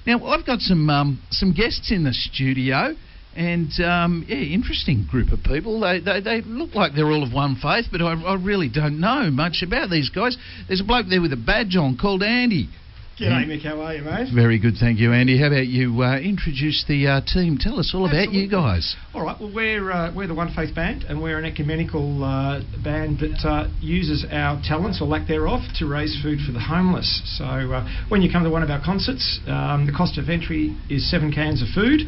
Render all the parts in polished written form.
Now, I've got some guests in the studio, and interesting group of people. They look like they're all of one faith, but I really don't know much about these guys. There's a bloke there with a badge on called Andy. G'day, Mick. How are you, mate? Very good, thank you, Andy. How about you introduce the team? Tell us all about you guys. All right. Well, we're the One Faith Band, and we're an ecumenical band that uses our talents or lack thereof to raise food for the homeless. So when you come to one of our concerts, the cost of entry is 7 cans of food,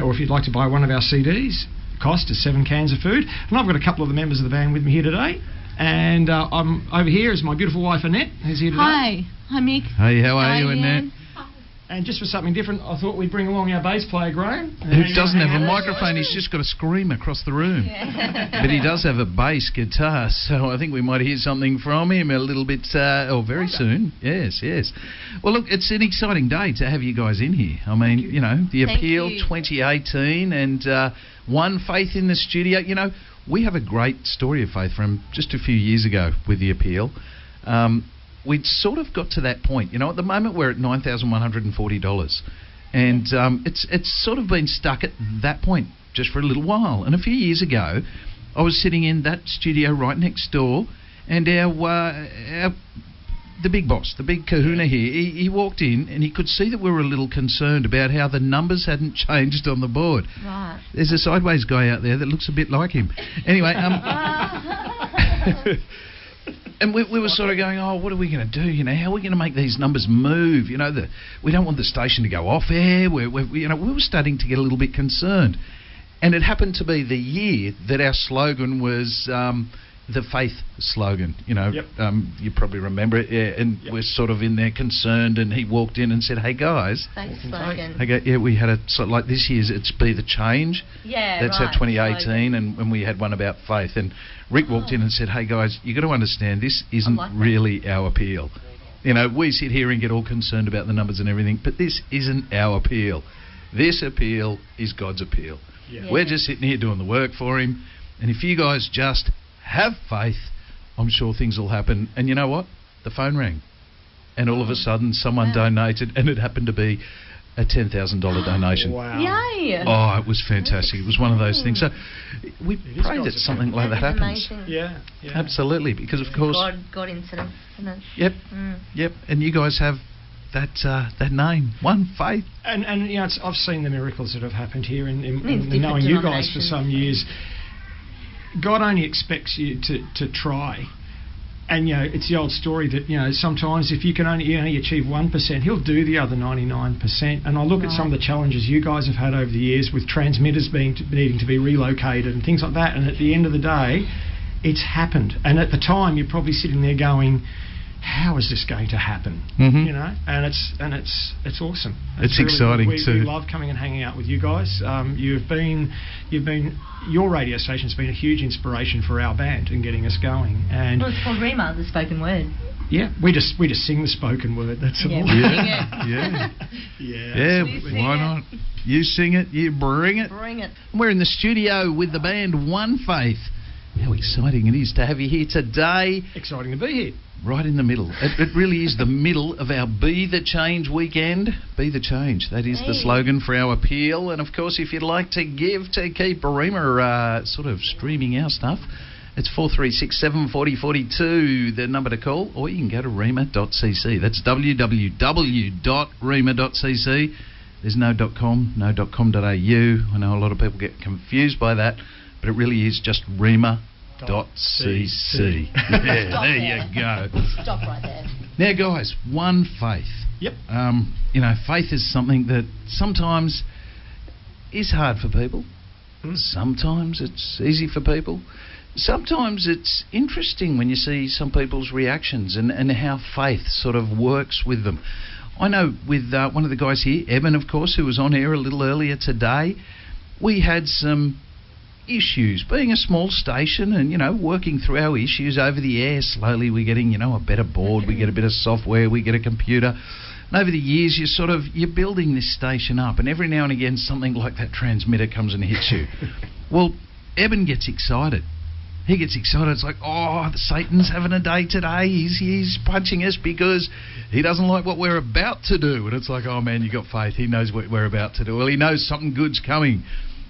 or if you'd like to buy one of our CDs, the cost is 7 cans of food. And I've got a couple of the members of the band with me here today. And I'm over here is my beautiful wife Annette, who's here today. Hi, Mick. Hey, how are you, Annette? And just for something different, I thought we'd bring along our bass player, Graham. Who doesn't have a microphone, he's just got to scream across the room. Yeah. But he does have a bass guitar, so I think we might hear something from him a little bit, very soon. Yes. Well, look, it's an exciting day to have you guys in here. I mean, you know, the Appeal 2018 and One Faith in the studio. You know, we have a great story of faith from just a few years ago with the Appeal. We'd sort of got to that point. You know, at the moment we're at $9,140. And it's sort of been stuck at that point just for a little while. And a few years ago, I was sitting in that studio right next door, and the big boss, the big kahuna here, he walked in and he could see that we were a little concerned about how the numbers hadn't changed on the board. Right. There's a sideways guy out there that looks a bit like him. Anyway, and we were sort of going, oh, what are we going to do? You know, how are we going to make these numbers move? You know, we don't want the station to go off air. We were starting to get a little bit concerned. And it happened to be the year that our slogan was the faith slogan. You know, Yep. You probably remember it. Yeah, and we're sort of in there concerned, and he walked in and said, hey, guys. Thanks, slogan. We had a sort of like this year's, it's Be the Change. Yeah, That's right, our 2018, and we had one about faith. And Rick walked in and said, hey, guys, you got to understand, this isn't really our appeal. You know, we sit here and get all concerned about the numbers and everything, but this isn't our appeal. This appeal is God's appeal. Yeah. We're just sitting here doing the work for him, and if you guys just have faith, I'm sure things will happen. And you know what? The phone rang, and all of a sudden someone donated, and it happened to be a $10,000 donation. Wow. Yay! Oh, it was fantastic. It was one of those things. So we pray that something like that happens. Amazing. Yeah. Absolutely, because of course. God incident, isn't it? Yep. Yep. And you guys have that name, One Faith. And you know, I've seen the miracles that have happened here, in different knowing you guys for denominations. some years. God only expects you to try. And, you know, it's the old story that, you know, sometimes if you can only achieve 1%, he'll do the other 99%. And I look at some of the challenges you guys have had over the years with transmitters needing to be relocated and things like that. And at the end of the day, it's happened. And at the time, you're probably sitting there going, how is this going to happen? Mm-hmm. You know, and it's awesome. It's really, exciting we too. We love coming and hanging out with you guys. Your radio station's been a huge inspiration for our band and getting us going. And Well, it's called Rhema, the spoken word. yeah, we just sing the spoken word. That's all. Yeah, we sing it. Yeah. We sing Why it. not? You sing it, you bring it. Bring it. We're in the studio with the band One Faith. How exciting it is to have you here today. Exciting to be here. Right in the middle. It really is the middle of our Be the Change weekend. Be the Change. That is the slogan for our appeal. And, of course, if you'd like to give to keep Rhema sort of streaming our stuff, it's 436 740 42, the number to call, or you can go to rhema.cc. That's www.rhema.cc. There's no .com, no .com.au. I know a lot of people get confused by that, but it really is just Rhema.cc. Yeah, there you go. Stop right there. Now, guys, One Faith. Yep. You know, faith is something that sometimes is hard for people. Sometimes it's easy for people. Sometimes it's interesting when you see some people's reactions and how faith sort of works with them. I know with one of the guys here, Evan, of course, who was on air a little earlier today, we had some issues. Being a small station and, you know, working through our issues over the air, slowly we're getting, you know, a better board, we get a bit of software, we get a computer. And over the years, you're building this station up, and every now and again something like that transmitter comes and hits you. Well, Eben gets excited. he gets excited. It's like, oh, Satan's having a day today. He's punching us because he doesn't like what we're about to do. And it's like, oh man, you got faith. He knows what we're about to do. Well, he knows something good's coming.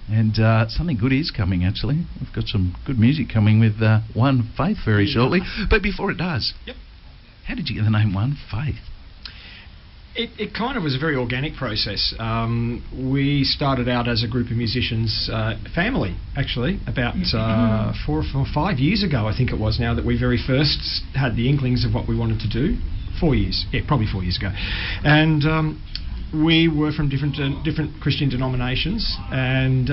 And something good is coming, actually. We've got some good music coming with One Faith very shortly. But before it does, how did you get the name One Faith? It kind of was a very organic process. We started out as a group of musicians, family, actually, about 4 or 5 years ago, I think it was now, that we very first had the inklings of what we wanted to do. 4 years, probably 4 years ago. And we were from different Christian denominations, and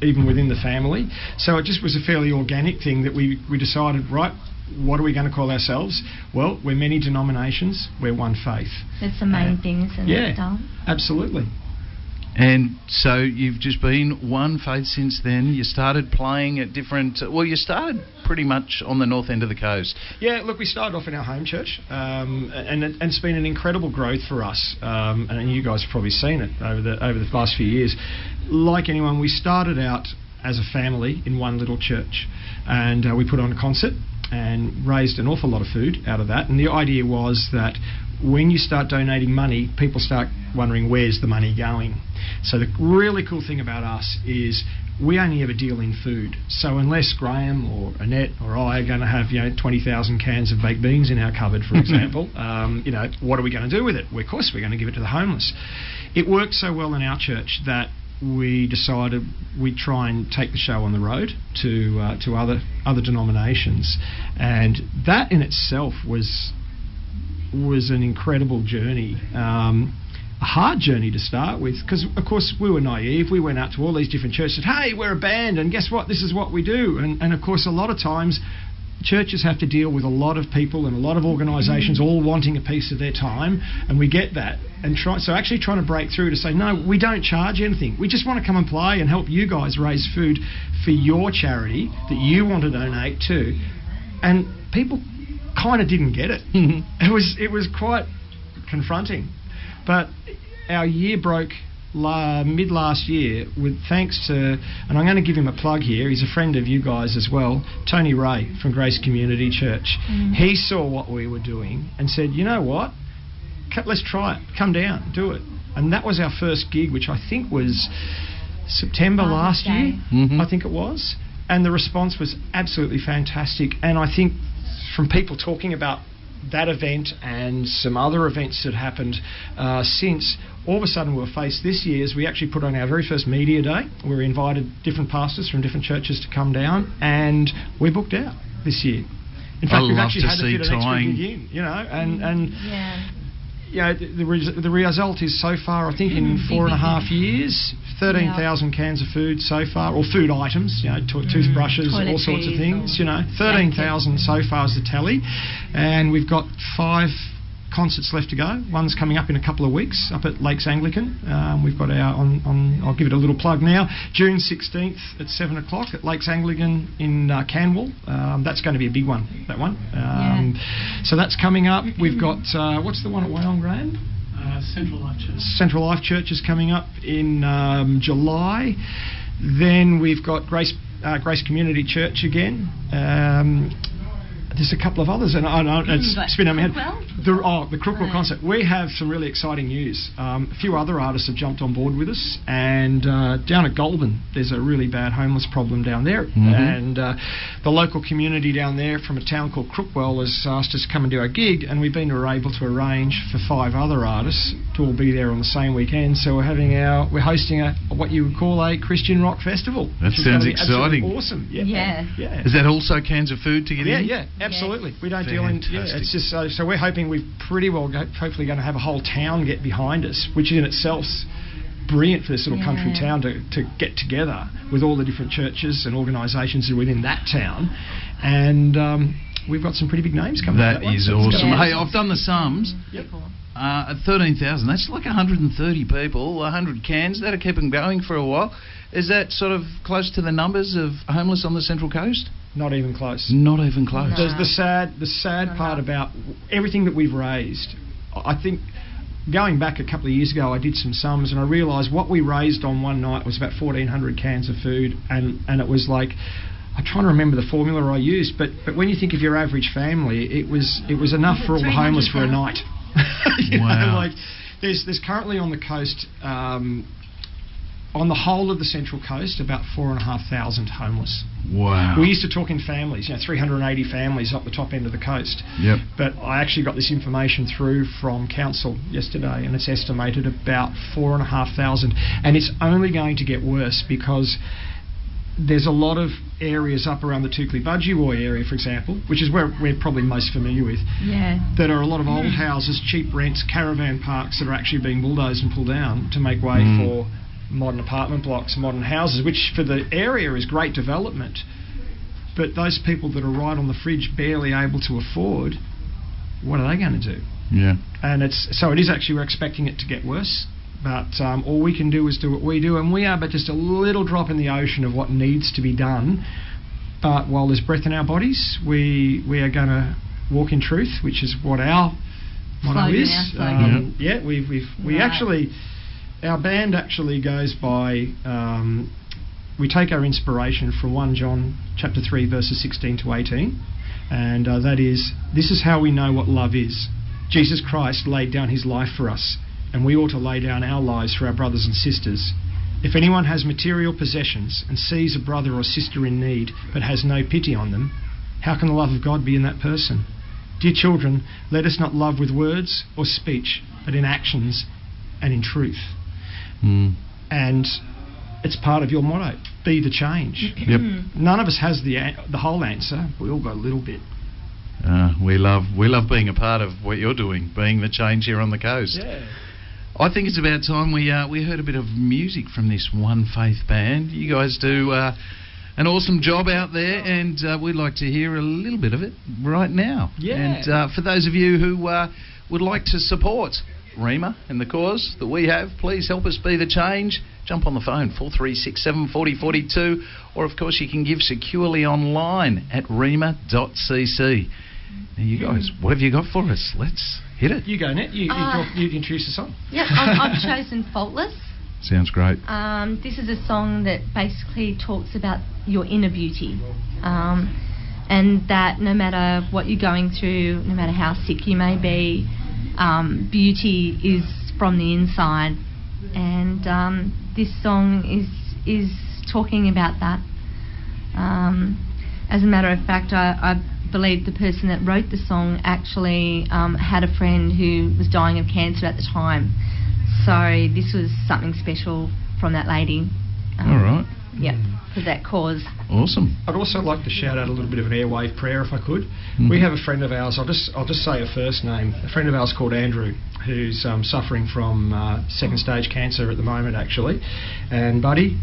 even within the family. So it just was a fairly organic thing that we decided, right, what are we going to call ourselves? Well, we're many denominations, we're one faith. That's the main thing, isn't it? Yeah, absolutely. And so you've just been One Faith since then. You started playing at different... Well, you started pretty much on the north end of the coast. Yeah, look, we started off in our home church, and it's been an incredible growth for us. And you guys have probably seen it over the last few years. Like anyone, we started out as a family in one little church, and we put on a concert and raised an awful lot of food out of that. And the idea was that when you start donating money, people start wondering, where's the money going? So the really cool thing about us is we only ever deal in food. So unless Graham or Annette or I are going to have 20,000 cans of baked beans in our cupboard, for example, what are we going to do with it? Well, of course we're going to give it to the homeless. It worked so well in our church that we decided we'd try and take the show on the road to other denominations, and that in itself was an incredible journey. A hard journey to start with, because of course we were naive. We went out to all these different churches, hey, we're a band, and guess what, this is what we do. And of course a lot of times churches have to deal with a lot of people and a lot of organisations all wanting a piece of their time, and we get that. And so actually trying to break through to say, no, we don't charge anything. We just want to come and play and help you guys raise food for your charity that you want to donate to. And people kind of didn't get it. It was quite confronting. But our year broke mid last year with thanks to, and I'm going to give him a plug here, he's a friend of you guys as well, Tony Ray from Grace Community Church. He saw what we were doing and said, you know what, let's try it, come down, do it. And that was our first gig, which I think was September last year, I think it was. And the response was absolutely fantastic. And I think from people talking about that event and some other events that happened since, all of a sudden we were faced this year as we actually put on our very first media day. We invited different pastors from different churches to come down, and we booked out this year. In fact, we've actually had to fit an extra gig in, the result is so far, I think in 4.5 years, 13,000 cans of food so far, or food items, toothbrushes, all sorts of things, 13,000 so far is the tally. And we've got 5 concerts left to go. One's coming up in a couple of weeks up at Lakes Anglican. We've got our, I'll give it a little plug now, June 16th at 7 o'clock at Lakes Anglican in Canwell. That's going to be a big one, that one. So that's coming up. We've got, what's the one at Wyong, Graham? Central Life Church. Central Life Church is coming up in July. Then we've got Grace Community Church again. There's a couple of others, and it's spinning out my head. The Crookwell concert. We have some really exciting news. A few other artists have jumped on board with us, and down at Goulburn, there's a really bad homeless problem down there, and the local community down there from a town called Crookwell has asked us to come and do our gig, and we've been able to arrange for 5 other artists to all be there on the same weekend. So we're hosting what you would call a Christian rock festival. That sounds exciting. Awesome. Yeah. Is that also cans of food to get in? Yeah. Absolutely. We don't deal in... Yeah, it's just so we're hoping we've pretty well hopefully going to have a whole town get behind us, which in itself's brilliant for this little country town to get together with all the different churches and organisations that are within that town. And we've got some pretty big names coming up. That is awesome. Hey, I've done the sums. Yep. At 13,000, that's like 130 people, 100 cans. That'll keep them going for a while. Is that sort of close to the numbers of homeless on the Central Coast? Not even close. Not even close. No. The sad part about everything that we've raised, I think going back a couple of years ago, I did some sums and I realised what we raised on one night was about 1,400 cans of food, and it was like I'm trying to remember the formula I used, but when you think of your average family, it was enough for all the homeless for a night. You know, like there's currently on the coast, on the whole of the Central Coast, about 4,500 homeless. Wow. We used to talk in families, 380 families up the top end of the coast. Yep. But I actually got this information through from council yesterday, and it's estimated about 4,500, and it's only going to get worse because there's a lot of areas up around the Tukli-Budgie area, for example, which is where we're probably most familiar with, that are a lot of old houses, cheap rents, caravan parks that are actually being bulldozed and pulled down to make way for modern apartment blocks, modern houses, which for the area is great development. But those people that are right on the fridge, barely able to afford, what are they going to do? Yeah. And it is actually, we're expecting it to get worse. But all we can do is do what we do, and we are but just a little drop in the ocean of what needs to be done. But while there's breath in our bodies, we are going to walk in truth, which is what our motto is. We actually, our band actually goes by. We take our inspiration from 1 John chapter 3 verses 16 to 18, and that is, this is how we know what love is. Jesus Christ laid down his life for us, and we ought to lay down our lives for our brothers and sisters. If anyone has material possessions and sees a brother or sister in need but has no pity on them, how can the love of God be in that person? Dear children, let us not love with words or speech, but in actions and in truth. And it's part of your motto, be the change. Yep. None of us has the whole answer. We all got a little bit. We love being a part of what you're doing, being the change here on the coast. Yeah. I think it's about time we heard a bit of music from this One Faith band. You guys do an awesome job out there, and we'd like to hear a little bit of it right now. Yeah. And for those of you who would like to support Rhema and the cause that we have, please help us be the change. Jump on the phone, 4367 4042, or of course you can give securely online at rhema.cc. Now you guys, what have you got for us? Let's hit it. You go, Net. You introduce the song. Yeah, I've chosen Faultless. Sounds great. This is a song that basically talks about your inner beauty, and that no matter what you're going through, no matter how sick you may be, beauty is from the inside, and this song is talking about that. As a matter of fact, I believe the person that wrote the song actually had a friend who was dying of cancer at the time, so this was something special from that lady. All right. Yeah, for that cause. Awesome. I'd also like to shout out a little bit of an airwave prayer, if I could. We have a friend of ours. I'll just say a first name. A friend of ours called Andrew, who's suffering from second stage cancer at the moment, actually. And buddy,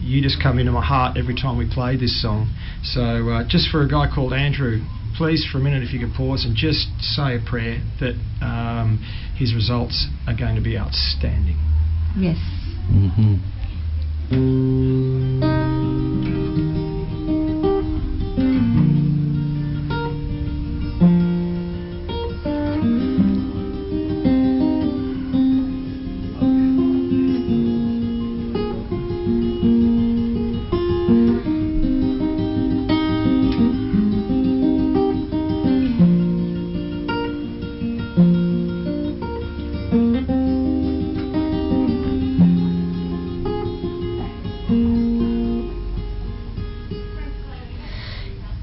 you just come into my heart every time we play this song. So just for a guy called Andrew, please, for a minute, if you could pause and just say a prayer that his results are going to be outstanding. Yes.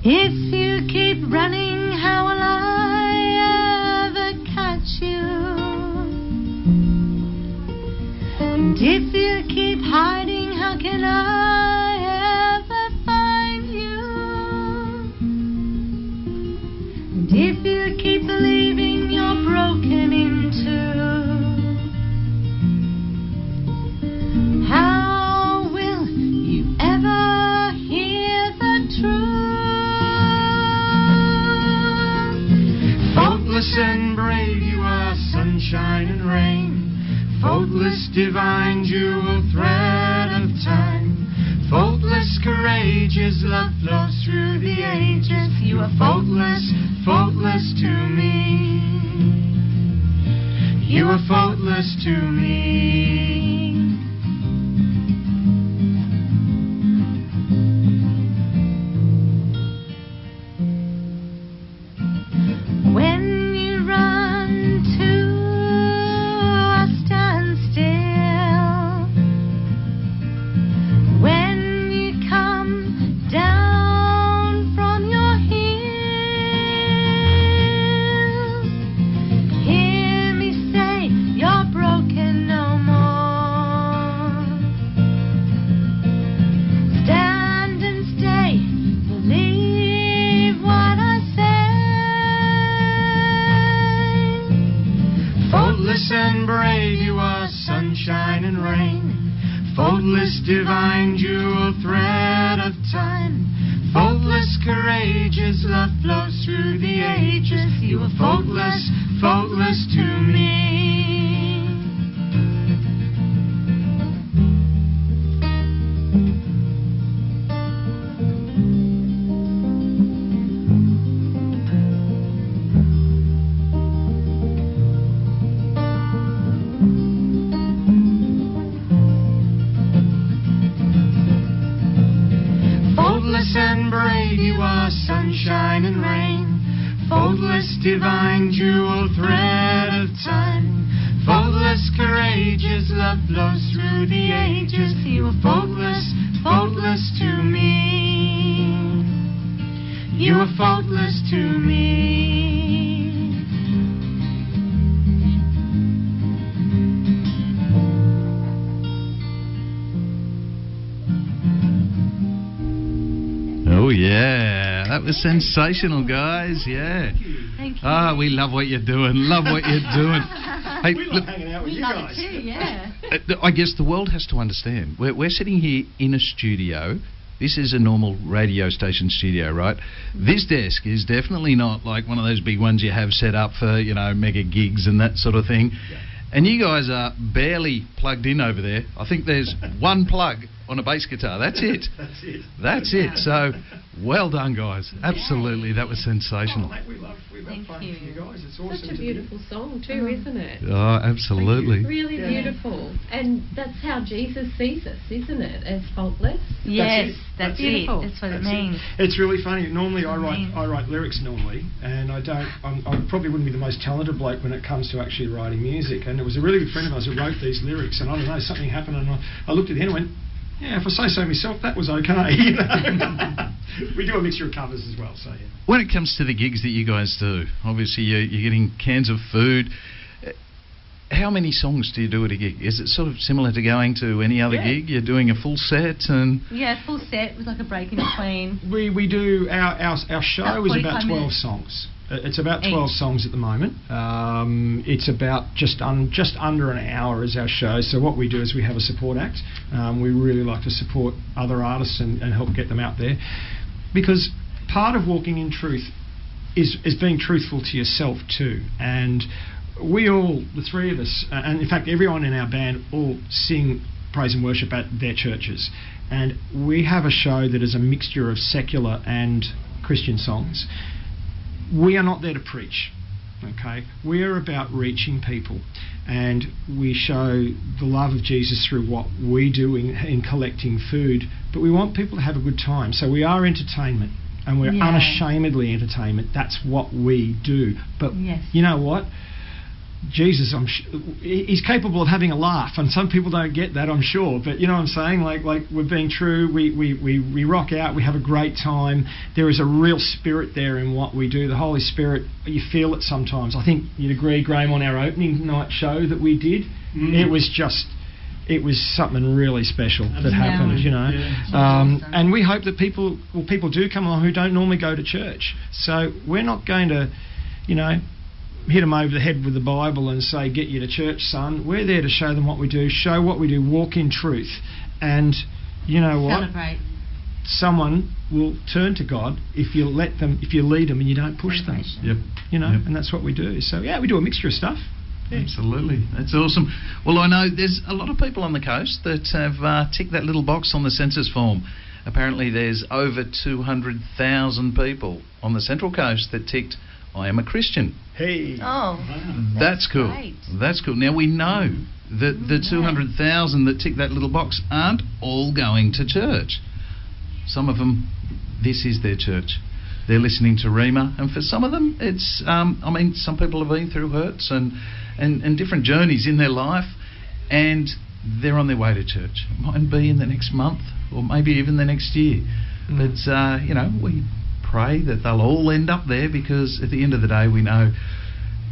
If you keep running, how will I ever catch you? And if you keep hiding, how can I ever find you? And if you keep believing you're broken in two, how will you ever hear the truth? Faultless and brave, you are sunshine and rain. Faultless, divine, jewel thread of time. Faultless, courageous, love flows through the ages. You are faultless, faultless to me. You are faultless to me. faultless, divine, jewel thread of time. Faultless, courageous, love flows through the ages. You are faultless, faultless to me. And brave, you are sunshine and rain. Faultless, divine, jewel thread of time. Faultless, courageous, love flows through the ages. You are faultless, faultless to me. You are faultless to me. Oh, yeah. That was sensational, guys. Yeah. Thank you. Ah, we love what you're doing. Love what you're doing. Hey, We love hanging out with We you love guys. it too, yeah. I guess the world has to understand. We're sitting here in a studio. This is a normal radio station studio, right? This desk is definitely not like one of those big ones you have set up for, mega gigs and that sort of thing. Yeah. And you guys are barely plugged in over there. I think there's one plug on a bass guitar. That's it. That's it. That's it. So, well done, guys. Absolutely. That was sensational. Oh, mate, we love Thank playing you. for you guys. It's awesome. Such a beautiful song too, isn't it? Oh, absolutely. Really Yeah. beautiful. And that's how Jesus sees us, isn't it? As faultless. Yes, that's That's it. beautiful. That's what it That's means. It's really funny. Normally, I Amazing. write lyrics normally, and I probably wouldn't be the most talented bloke when it comes to actually writing music. And it was a really good friend of ours who wrote these lyrics, and I don't know, something happened, and I looked at the end and went, yeah, if I say so myself, that was okay. You know? We do a mixture of covers as well, so yeah. When it comes to the gigs that you guys do, obviously you're getting cans of food. How many songs do you do at a gig? Is it sort of similar to going to any other Yeah. gig? You're doing a full set and... Yeah, full set with like a break in between. We do our show About is 45 about 12 minutes. songs. It's about 12 Each. songs at the moment. It's about just under an hour is our show. So what we do is we have a support act. We really like to support other artists and help get them out there, because part of walking in truth is being truthful to yourself too. And we all, the three of us, and in fact everyone in our band, all sing praise and worship at their churches. And we have a show that is a mixture of secular and Christian songs. We are not there to preach, okay? We are about reaching people, and we show the love of Jesus through what we do in collecting food, but we want people to have a good time. So we are entertainment, and we're Yeah. unashamedly entertainment. That's what we do. But Yes. you know what? Jesus, he's capable of having a laugh, and some people don't get that, I'm sure. But you know what I'm saying? Like we're being true. We rock out. We have a great time. There is a real spirit there in what we do. The Holy Spirit, you feel it sometimes. I think you'd agree, Graham, on our opening night show that we did. It was something really special that happened, you know. Awesome. And we hope that people do come along who don't normally go to church. So we're not going to, hit them over the head with the Bible and say, get you to church, son. We're there to show them what we do, walk in truth. And you know what? Celebrate. Someone will turn to God if you lead them and you don't push them. Yep. And that's what we do. So yeah, we do a mixture of stuff. Yeah. Absolutely. That's awesome. Well, I know there's a lot of people on the coast that have ticked that little box on the census form. Apparently there's over 200,000 people on the Central Coast that ticked, I am a Christian. Hey. Oh, That's cool. great. That's cool. Now, we know that the 200,000 that tick that little box aren't all going to church. Some of them, this is their church. They're listening to Rhema, and for some of them, it's, some people have been through hurts and different journeys in their life, and they're on their way to church. It might be in the next month, or maybe even the next year. But, we pray that they'll all end up there, because at the end of the day, we know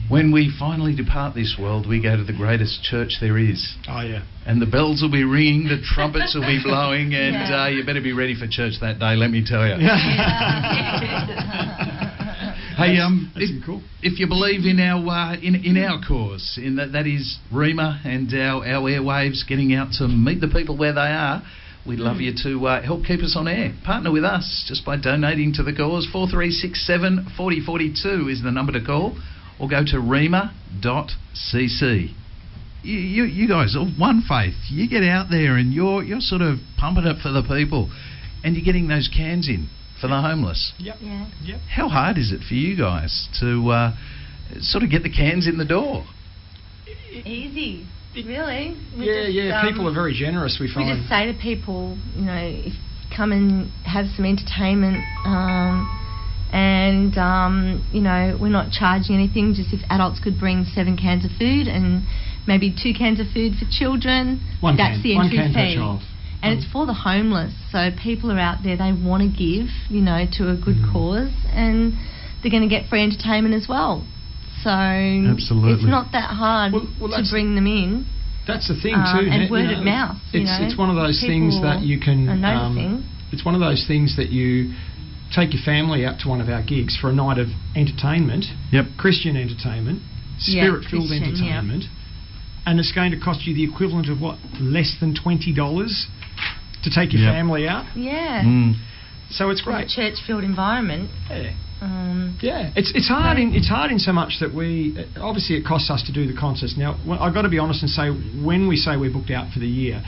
when we finally depart this world, we go to the greatest church there is. Oh, yeah. And the bells will be ringing, the trumpets will be blowing, and you better be ready for church that day, let me tell you. Hey, that's cool. If you believe in our cause, in that is Rhema and our airwaves getting out to meet the people where they are, we'd love you to help keep us on air. Partner with us just by donating to the cause. 4367 4042 is the number to call, or go to rhema.cc. You guys are one faith. You get out there and you're sort of pumping it for the people, and you're getting those cans in for the homeless. Yep. Yeah. Yep. How hard is it for you guys to sort of get the cans in the door? Easy, really. People are very generous, we find. We just say to people, if come and have some entertainment, and we're not charging anything. Just if adults could bring 7 cans of food and maybe 2 cans of food for children, that's the entry fee. Per child. And it's for the homeless, so people are out there, they want to give, to a good cause, and they're going to get free entertainment as well. So absolutely, it's not that hard to bring them in. That's the thing too, and word of mouth. It's one of those things that you can. It's one of those things that you take your family out to one of our gigs for a night of entertainment, Christian entertainment, spirit-filled entertainment, and it's going to cost you the equivalent of less than $20 to take your family out. Yeah. So it's great. A church-filled environment. Yeah. It's hard in so much that obviously it costs us to do the concerts. Now I've got to be honest and say, when we say we're booked out for the year,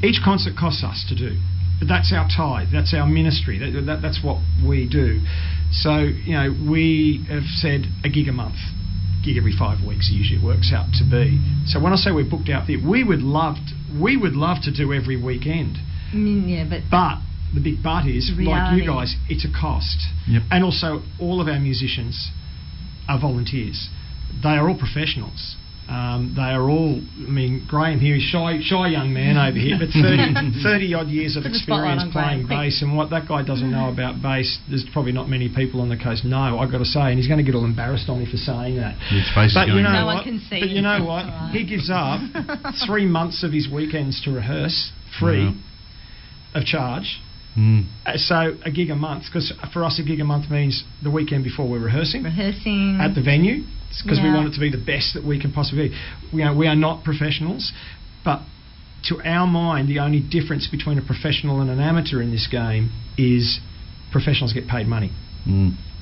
each concert costs us to do. But that's our tithe. That's our ministry. That's what we do. So we have said a gig a month. Gig every 5 weeks usually works out to be. So when I say we're booked out there, we would love to do every weekend. But the big but is, like you guys, it's a cost. And also all of our musicians are volunteers. They are all professionals. They are all, Graham here is shy young man over here, but 30 odd years of experience playing bass, and what that guy doesn't know about bass, there's probably not many people on the coast know, I've got to say, and he's going to get all embarrassed on me for saying that. But you know what? But you know what? He gives up 3 months of his weekends to rehearse, free, of charge. So a gig a month, because for us a gig a month means the weekend before we're rehearsing at the venue, because we want it to be the best that we can possibly be. We are not professionals, but to our mind the only difference between a professional and an amateur in this game is professionals get paid money.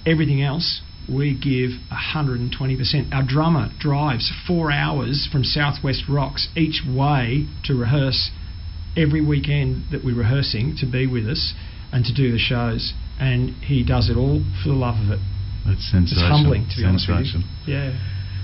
Everything else we give 120%. Our drummer drives 4 hours from Southwest Rocks each way to rehearse every weekend that we're rehearsing, to be with us and to do the shows, and he does it all for the love of it. That's sensational. It's humbling, to be honest with you. Yeah.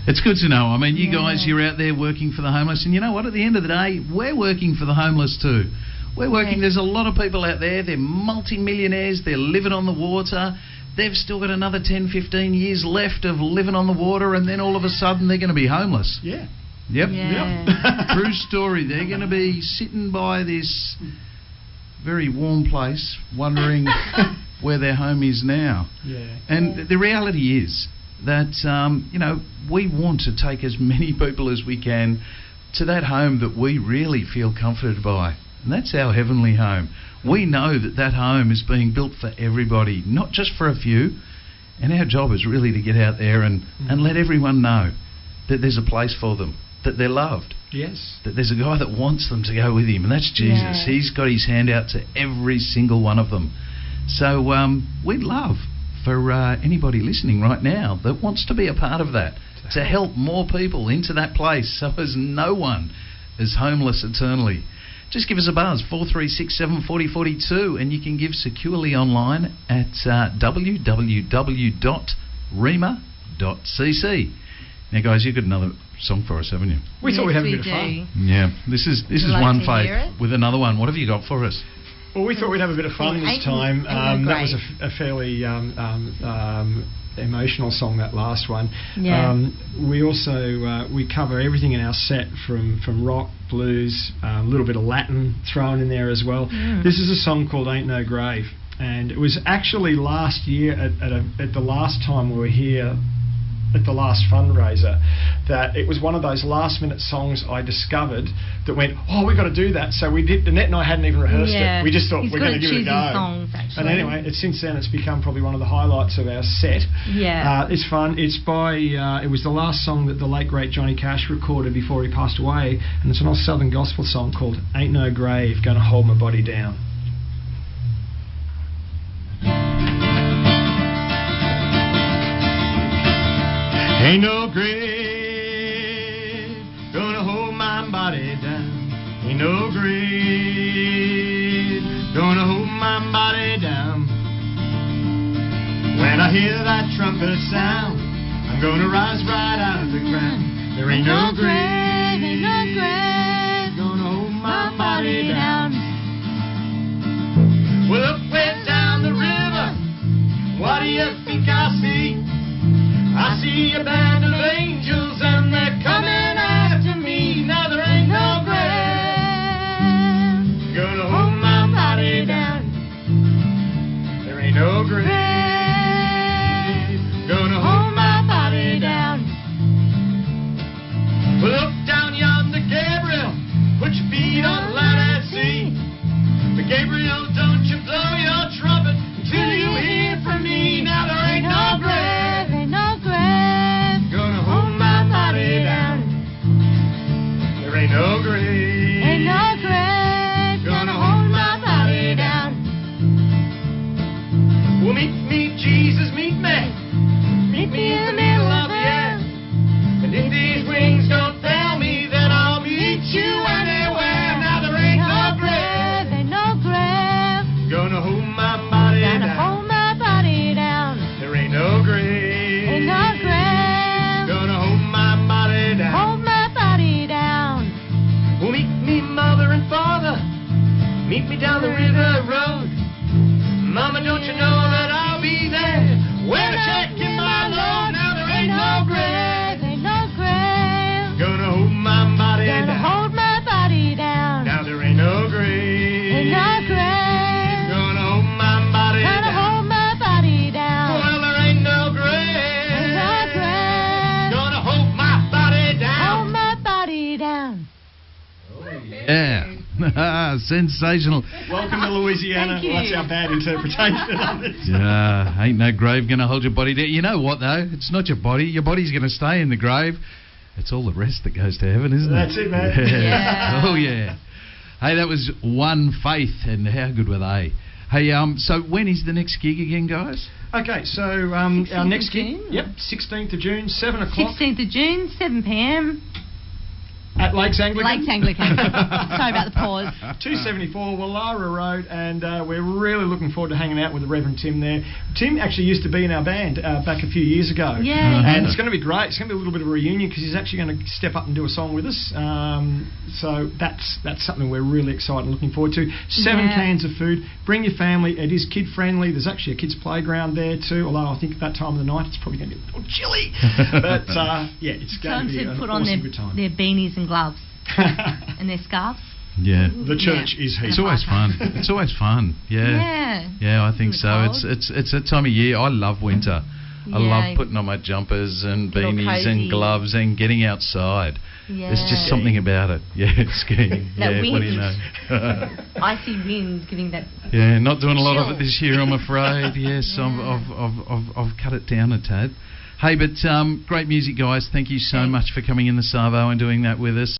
It's good to know. You guys, you're out there working for the homeless, and you know what? At the end of the day, we're working for the homeless too. We're working. There's a lot of people out there. They're multi-millionaires. They're living on the water. They've still got another 10, 15 years left of living on the water, and then all of a sudden they're going to be homeless. Yeah. Yep. Yeah. True story. They're going to be sitting by this very warm place, wondering where their home is now. Yeah. And the reality is that we want to take as many people as we can to that home that we really feel comforted by, and that's our heavenly home. We know that home is being built for everybody, not just for a few. And our job is really to get out there and let everyone know that there's a place for them, that they're loved. Yes. That there's a guy that wants them to go with him, and that's Jesus. Yeah. He's got his hand out to every single one of them. So we'd love for anybody listening right now that wants to be a part of that, to help more people into that place so as no one is homeless eternally. Just give us a buzz, 4367 4042, and you can give securely online at www.rhema.cc. Now, guys, you've got another song for us, haven't you? We thought we'd have a bit of fun. Yeah, this is one faith with another one. What have you got for us? Well, we thought we'd have a bit of fun this time. That was a fairly emotional song, that last one. Yeah. We also we cover everything in our set from rock, blues, a little bit of Latin thrown in there as well. This is a song called Ain't No Grave, and it was actually last year at the last time we were here at the last fundraiser, that it was one of those last-minute songs I discovered that went, oh, we've got to do that. So we did. Annette and I hadn't even rehearsed it. We just thought we're going to give it a go. Songs, and anyway, since then it's become probably one of the highlights of our set. Yeah. It's fun. It's by. It was the last song that the late great Johnny Cash recorded before he passed away, and it's an old Southern gospel song called "Ain't No Grave Gonna Hold My Body Down." Ain't no grave gonna hold my body down. Ain't no grave gonna hold my body down. When I hear that trumpet sound, I'm gonna rise right out of the ground. There ain't no grave, gonna hold my body down. Well, up way down the river, what do you think I see? I see a band of angels and they're coming after me. Now there ain't no grave gonna hold my body down. There ain't no grave gonna hold my body down. Well, look down yonder, Gabriel, put your feet on land and sea. But Gabriel, don't you blow your trumpet until you hear from me. Now there ain't no grave gonna hold my body down. There ain't no grave gonna hold my body down. Well, meet me, Jesus, meet me. Meet me in the middle of the air. And if these wings don't fail me, then I'll meet you anywhere. Now there ain't no grave gonna hold my body down. There ain't no grave gonna hold my body down. Well, meet me, mother and father. Meet me down the river road. Mama, don't you know that I'll be there when I check in my load? Now there ain't no grave gonna hold my body down. Now there ain't no grave gonna hold my body down. Well, there ain't no grave gonna hold my body down. Yeah. Sensational. Welcome to Louisiana. Well, that's our bad interpretation of it. Ain't no grave going to hold your body down. You know what, though? It's not your body. Your body's going to stay in the grave. It's all the rest that goes to heaven, isn't it? That's it, man. Yeah. Oh, yeah. Hey, that was One Faith, and how good were they? Hey, so when is the next gig again, guys? Okay, so our next gig, 16th of June, 7 o'clock. 16th of June, 7 p.m. At Lakes Anglican. Sorry about the pause. 274 Wallara Road, and we're really looking forward to hanging out with the Reverend Tim there. Tim actually used to be in our band back a few years ago. Yeah. And it's going to be great. It's going to be a little bit of a reunion because he's actually going to step up and do a song with us. So that's something we're really excited and looking forward to. 7 cans of food. Bring your family. It is kid friendly. There's actually a kids playground there too, although I think at that time of the night it's probably going to be a little chilly. But yeah, it's going to be an awesome good time. Their beanies and gloves and their scarves. Yeah, the church is here. It's always fun. It's always fun. Yeah, I think so. It's a time of year. I love winter. I love putting on my jumpers and beanies and gloves and getting outside. Yeah. There's just something about it. Yeah, skiing. That wind. wind. What do you know? Icy wind giving that. Yeah, not doing a lot of it this year, I'm afraid. Yes, I've cut it down a tad. Hey, but great music, guys. Thank you so much for coming in the Savo and doing that with us.